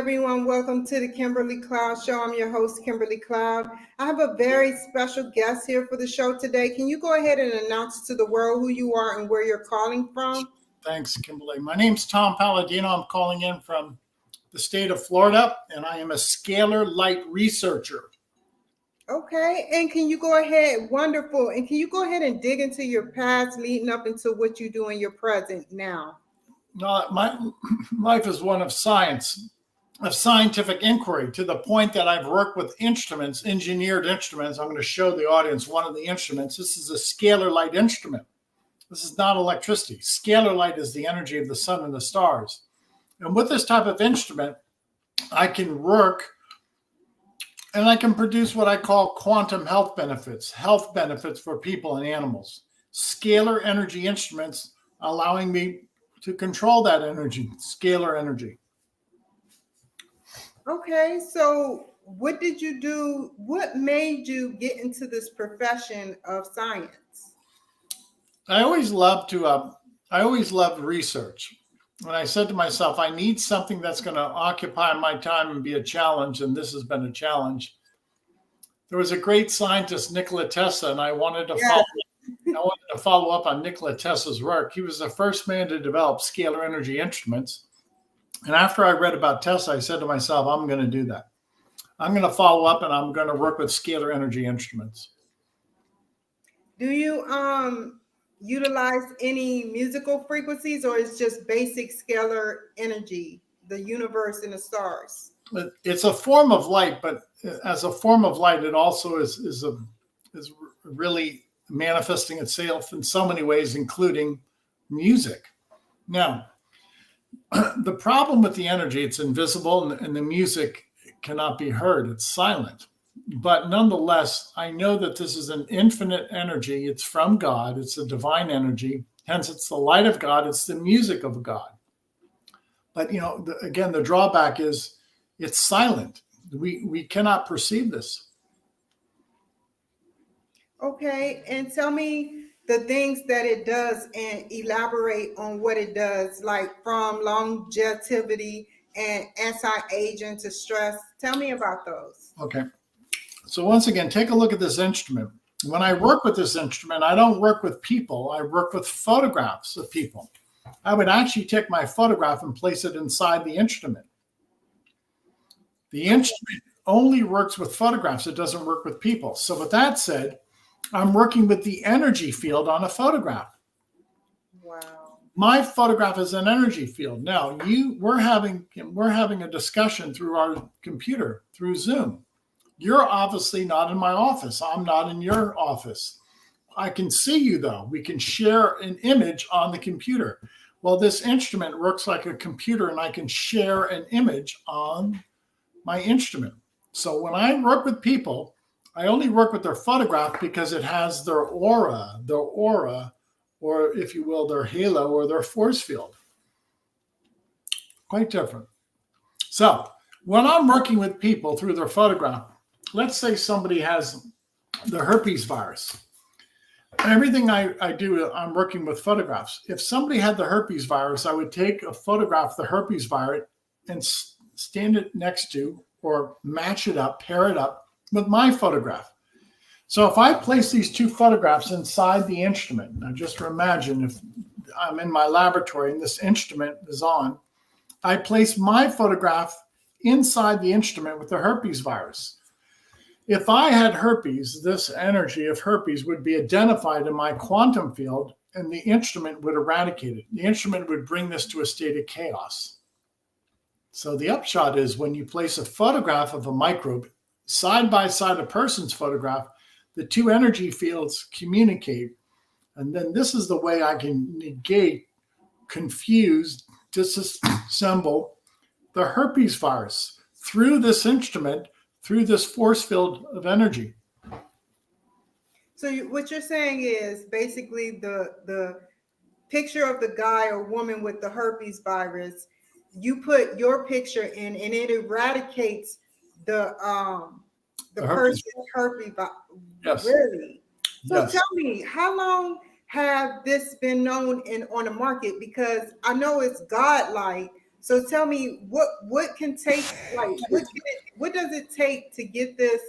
everyone. Welcome to the Kimberly Cloud Show. I'm your host, Kimberly Cloud. I have a very special guest here for the show today. Can you go ahead and announce to the world who you are and where you're calling from? Thanks, Kimberly. My name's Tom Paladino. I'm calling in from the state of Florida, and I am a scalar light researcher. Okay, and can you go ahead, wonderful, and can you go ahead and dig into your past leading up into what you do in your present now? My life is one of science, of scientific inquiry, to the point that I've worked with instruments, engineered instruments. I'm going to show the audience one of the instruments. This is a scalar light instrument. This is not electricity. Scalar light is the energy of the sun and the stars. And with this type of instrument, I can work and I can produce what I call quantum health benefits for people and animals. Scalar energy instruments allowing me to control that energy, scalar energy. Okay, so what did you do? What made you get into this profession of science? I always loved research. And I said to myself, I need something that's going to occupy my time and be a challenge, and this has been a challenge. There was a great scientist, Nikola Tesla, and I wanted to follow up on Nikola Tesla's work. He was the first man to develop scalar energy instruments. And after I read about Tesla, I said to myself, I'm going to do that. I'm going to follow up, and I'm going to work with scalar energy instruments. Do you utilize any musical frequencies, or it's just basic scalar energy, the universe and the stars? It's a form of light, but as a form of light, it also is really manifesting itself in so many ways, including music. Now, the problem with the energy, it's invisible, and the music cannot be heard. It's silent. But nonetheless, I know that this is an infinite energy. It's from God. It's a divine energy. Hence, it's the light of God. It's the music of God. But, again, the drawback is it's silent. We cannot perceive this. Okay, and tell me the things that it does and elaborate on what it does, like from longevity and anti-aging to stress. Tell me about those. Okay. So once again, take a look at this instrument. When I work with this instrument, I don't work with people. I work with photographs of people. I would actually take my photograph and place it inside the instrument. The instrument only works with photographs. It doesn't work with people. So with that said, I'm working with the energy field on a photograph. Wow. My photograph is an energy field. Now, we're having a discussion through our computer, through Zoom. You're obviously not in my office. I'm not in your office. I can see you, though. We can share an image on the computer. Well, this instrument works like a computer, and I can share an image on my instrument. So when I work with people, I only work with their photograph because it has their aura, or if you will, their halo or their force field. Quite different. So when I'm working with people through their photograph, let's say somebody has the herpes virus. Everything I do, I'm working with photographs. If somebody had the herpes virus, I would take a photograph of the herpes virus and stand it next to or match it up, pair it up with my photograph. So if I place these two photographs inside the instrument, now just imagine if I'm in my laboratory and this instrument is on, I place my photograph inside the instrument with the herpes virus. If I had herpes, this energy of herpes would be identified in my quantum field, and the instrument would eradicate it. The instrument would bring this to a state of chaos. So the upshot is when you place a photograph of a microbe side by side a person's photograph, the two energy fields communicate. And then this is the way I can negate, confuse, disassemble the herpes virus through this instrument, through this force field of energy. So what you're saying is basically the picture of the guy or woman with the herpes virus, you put your picture in and it eradicates the person's herpes virus. Yes. Really? So Yes. Tell me, how long have this been known on the market? Because I know it's godlike. So tell me what can take, like, what does it take to get this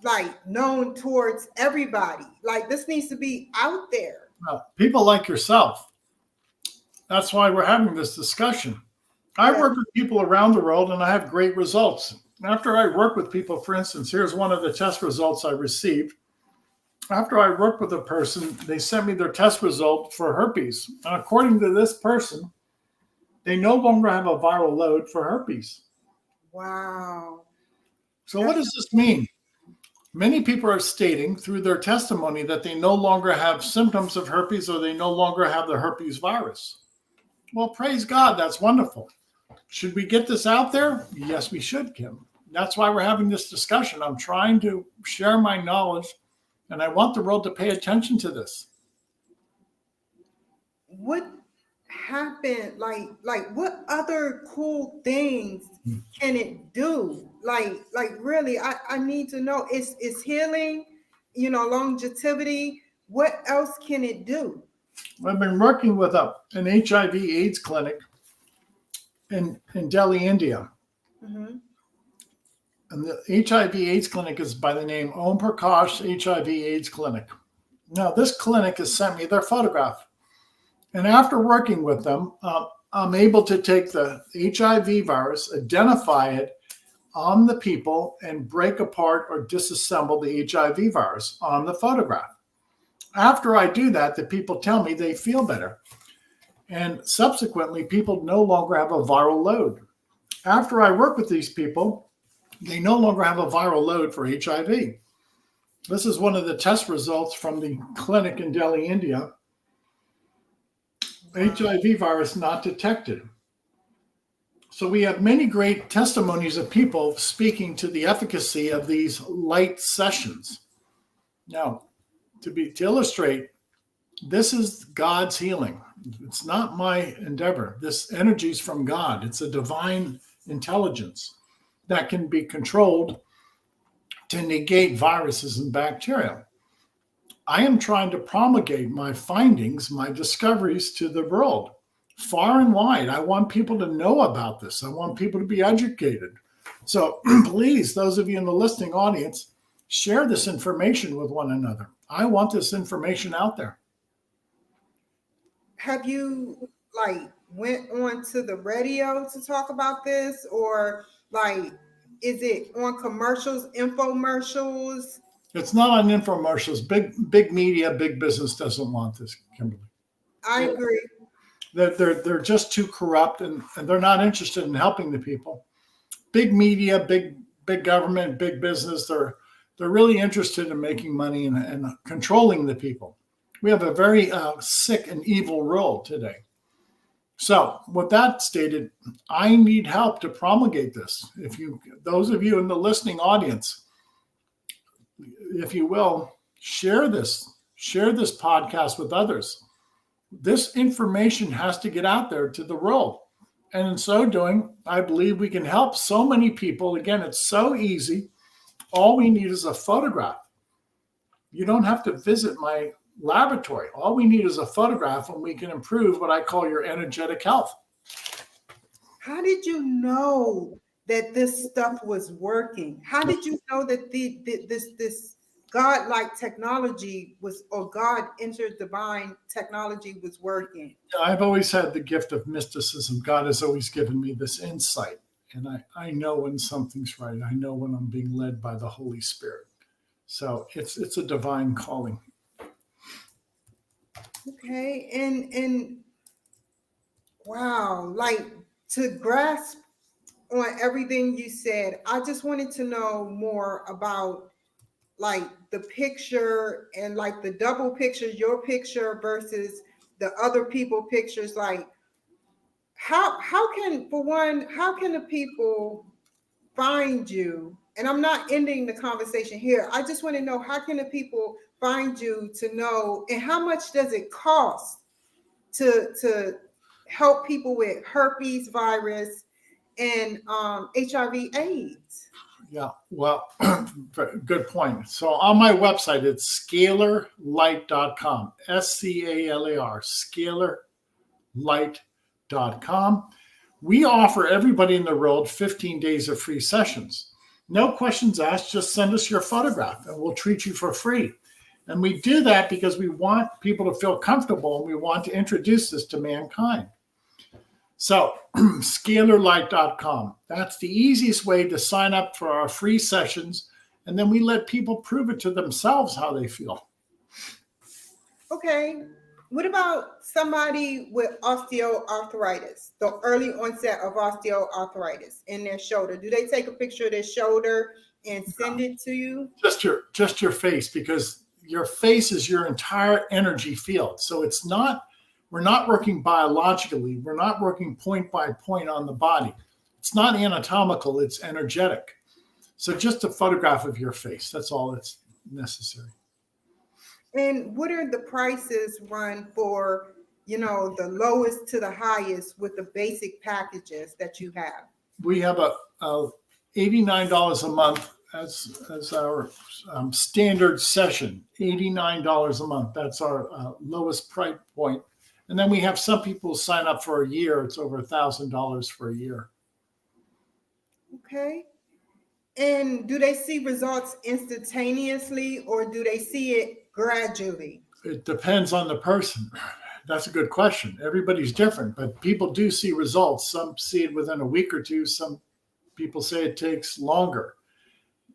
like known towards everybody? Like, this needs to be out there. People like yourself. That's why we're having this discussion. I work with people around the world and I have great results. After I work with people, for instance, here's one of the test results I received. After I worked with a person, they sent me their test result for herpes. And according to this person, they no longer have a viral load for herpes. Wow. So what does this mean? Many people are stating through their testimony that they no longer have symptoms of herpes or they no longer have the herpes virus. Well, praise God, that's wonderful. Should we get this out there? Yes, we should, Kim. That's why we're having this discussion. I'm trying to share my knowledge, and I want the world to pay attention to this. What happened? Like what other cool things can it do? Like really, I need to know. It's healing, longevity. What else can it do? I've been working with an HIV/AIDS clinic in Delhi, India. Mm-hmm. And the HIV/AIDS clinic is by the name Om Prakash HIV/AIDS Clinic. Now, this clinic has sent me their photograph. And after working with them, I'm able to take the HIV virus, identify it on the people, and break apart or disassemble the HIV virus on the photograph. After I do that, the people tell me they feel better. And subsequently, people no longer have a viral load. After I work with these people, they no longer have a viral load for HIV. This is one of the test results from the clinic in Delhi, India. HIV virus not detected. So we have many great testimonies of people speaking to the efficacy of these light sessions. Now, to illustrate, this is God's healing. It's not my endeavor. This energy is from God. It's a divine intelligence that can be controlled to negate viruses and bacteria. I am trying to promulgate my findings, my discoveries to the world, far and wide. I want people to know about this. I want people to be educated. So please, those of you in the listening audience, share this information with one another. I want this information out there. Have you went on to the radio to talk about this, or is it on commercials, infomercials? It's not on infomercials. Big media, big business doesn't want this, Kimberly. I agree. They're just too corrupt, and they're not interested in helping the people. Big media, big government, big business, they're really interested in making money and controlling the people. We have a very sick and evil world today. So with that stated, I need help to promulgate this. Those of you in the listening audience, if you will, share this podcast with others. This information has to get out there to the world. And in so doing, I believe we can help so many people. Again, it's so easy. All we need is a photograph. You don't have to visit my laboratory. All we need is a photograph, and we can improve what I call your energetic health. How did you know that this stuff was working? How did you know that this God-like technology was, or God entered divine technology was working? I've always had the gift of mysticism. God has always given me this insight. And I know when something's right. I know when I'm being led by the Holy Spirit. So it's a divine calling. Okay. And wow, to grasp on everything you said, I just wanted to know more about the picture and the double picture, your picture versus the other people pictures. How can the people find you? And I'm not ending the conversation here. I just want to know, how can the people find you to know, and how much does it cost to help people with herpes virus and HIV/AIDS? Yeah, well, good point. So on my website, it's scalarlight.com, SCALAR, scalarlight.com. We offer everybody in the world 15 days of free sessions. No questions asked, just send us your photograph and we'll treat you for free. And we do that because we want people to feel comfortable and we want to introduce this to mankind. So scalarlight.com, that's the easiest way to sign up for our free sessions. And then we let people prove it to themselves how they feel. Okay. What about somebody with osteoarthritis, the early onset of osteoarthritis in their shoulder? Do they take a picture of their shoulder and send it to you? Just your face, because your face is your entire energy field. So we're not working biologically. We're not working point by point on the body. It's not anatomical, it's energetic. So just a photograph of your face, that's all that's necessary. And what are the prices run for, the lowest to the highest with the basic packages that you have? We have a $89 a month as our standard session, $89 a month. That's our lowest price point. And then we have some people sign up for a year. It's over $1,000 for a year. Okay. And do they see results instantaneously or do they see it gradually? It depends on the person. That's a good question. Everybody's different, but people do see results. Some see it within a week or two. Some people say it takes longer.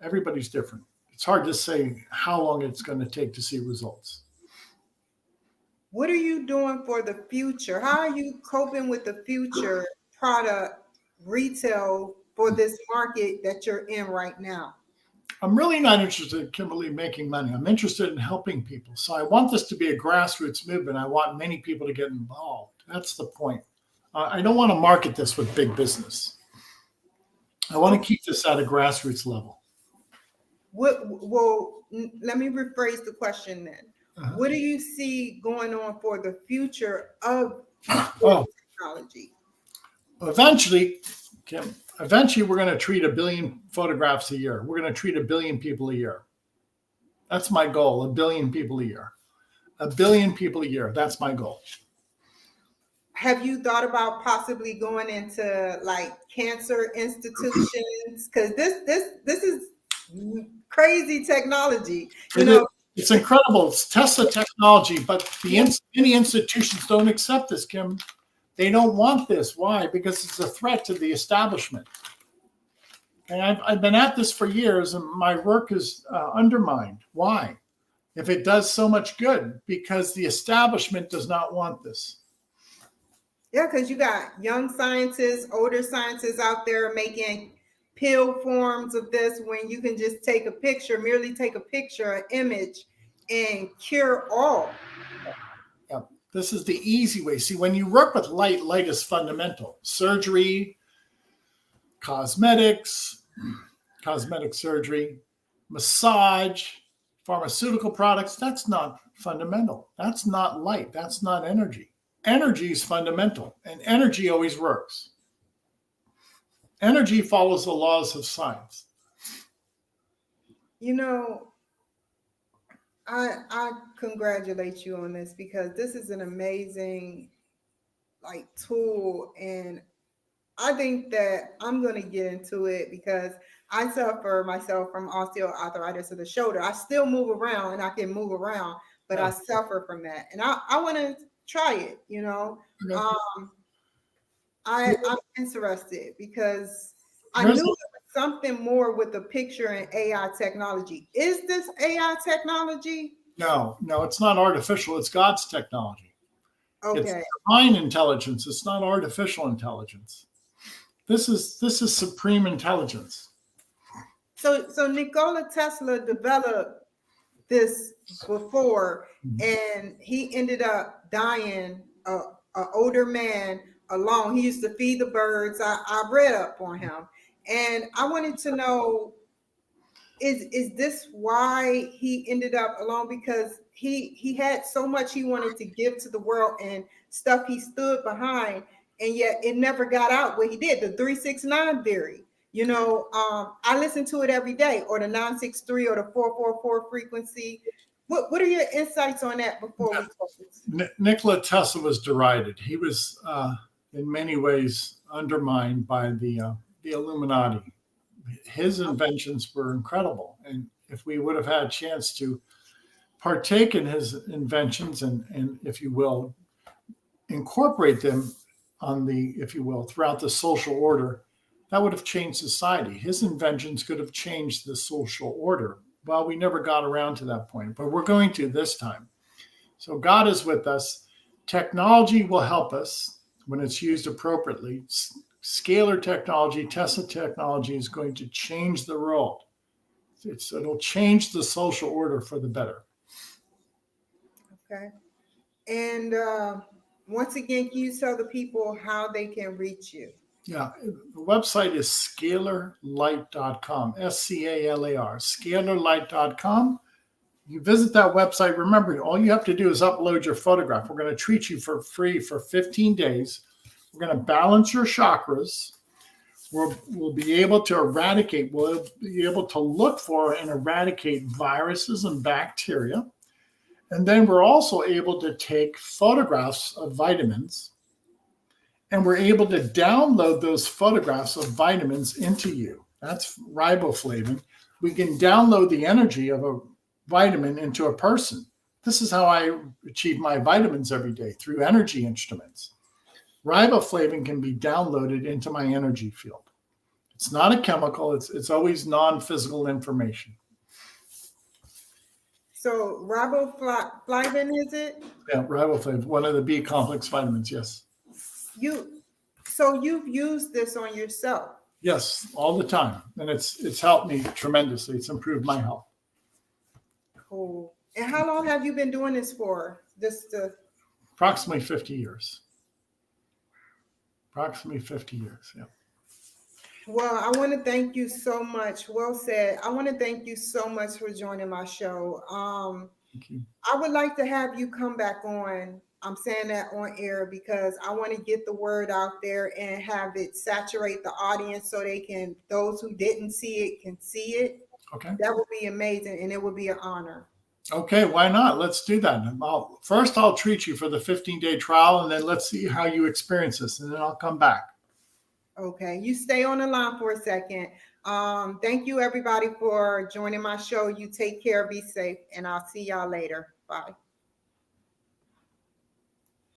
Everybody's different. It's hard to say how long it's going to take to see results. What are you doing for the future? How are you coping with the future product retail for this market that you're in right now? I'm really not interested, Kimberly, in making money. I'm interested in helping people. So I want this to be a grassroots movement. I want many people to get involved. That's the point. I don't want to market this with big business. I want to keep this at a grassroots level. Well, let me rephrase the question then. What do you see going on for the future of technology? Eventually, Kim, we're going to treat 1 billion photographs a year. We're going to treat 1 billion people a year. That's my goal, 1 billion people a year. 1 billion people a year. That's my goal. Have you thought about possibly going into like cancer institutions? Because this is crazy technology. It's incredible. It's Tesla technology, but many institutions don't accept this, Kim. They don't want this. Why? Because it's a threat to the establishment. And I've been at this for years, and my work is undermined. Why? If it does so much good, because the establishment does not want this. Yeah, because you got young scientists, older scientists out there making pill forms of this when you can just merely take a picture, an image, and cure all. Yeah, this is the easy way. See, when you work with light is fundamental. Surgery, cosmetic surgery, massage, pharmaceutical products, that's not fundamental. That's not light. That's not energy. Energy is fundamental, and energy always works. Energy follows the laws of science. I congratulate you on this because this is an amazing tool, and I think that I'm going to get into it because I suffer myself from osteoarthritis of the shoulder. I still move around and I can move around, but I suffer from that, and I want to try it. I'm interested because I knew there was something more with the picture and AI technology. Is this AI technology? No, it's not artificial. It's God's technology. Okay. It's divine intelligence. It's not artificial intelligence. This is supreme intelligence. So Nikola Tesla developed this before, and he ended up dying an older man alone. He used to feed the birds. I read up on him, and I wanted to know, is this why he ended up alone? Because he had so much he wanted to give to the world and stuff he stood behind, and yet it never got out what he did. The 369 theory. I listen to it every day, or the 963 or the 444 frequency. What are your insights on that before we focus? Nikola Tesla was derided. He was in many ways undermined by the Illuminati. His inventions were incredible, and if we would have had a chance to partake in his inventions and if you will, incorporate them on the, if you will, throughout the social order, that would have changed society. His inventions could have changed the social order. Well, we never got around to that point, but we're going to this time. So God is with us. Technology will help us when it's used appropriately. Scalar technology, Tesla technology is going to change the world. It'll change the social order for the better. Okay. And once again, can you tell the people how they can reach you? Yeah, the website is scalarlight.com, SCALAR, scalarlight.com. You visit that website. Remember, all you have to do is upload your photograph. We're going to treat you for free for 15 days. We're going to balance your chakras. We'll be able to eradicate, we'll be able to look for and eradicate viruses and bacteria. And then we're also able to take photographs of vitamins, and we're able to download those photographs of vitamins into you. That's riboflavin. We can download the energy of a vitamin into a person. This is how I achieve my vitamins every day, through energy instruments. Riboflavin can be downloaded into my energy field. It's not a chemical. It's always non-physical information. So riboflavin, is it? Yeah, riboflavin, one of the B complex vitamins, yes. So you've used this on yourself? Yes, all the time. And it's helped me tremendously. It's improved my health. Cool. And how long have you been doing this for? Approximately 50 years. Approximately 50 years, yeah. Well, I want to thank you so much. Well said. I want to thank you so much for joining my show. Thank you. I would like to have you come back on. I'm saying that on air because I want to get the word out there and have it saturate the audience so those who didn't see it can see it. Okay. That would be amazing, and it would be an honor. Okay, why not? Let's do that. First, I'll treat you for the 15-day trial, and then let's see how you experience this, and then I'll come back. Okay, you stay on the line for a second. Thank you, everybody, for joining my show. You take care, be safe, and I'll see y'all later. Bye.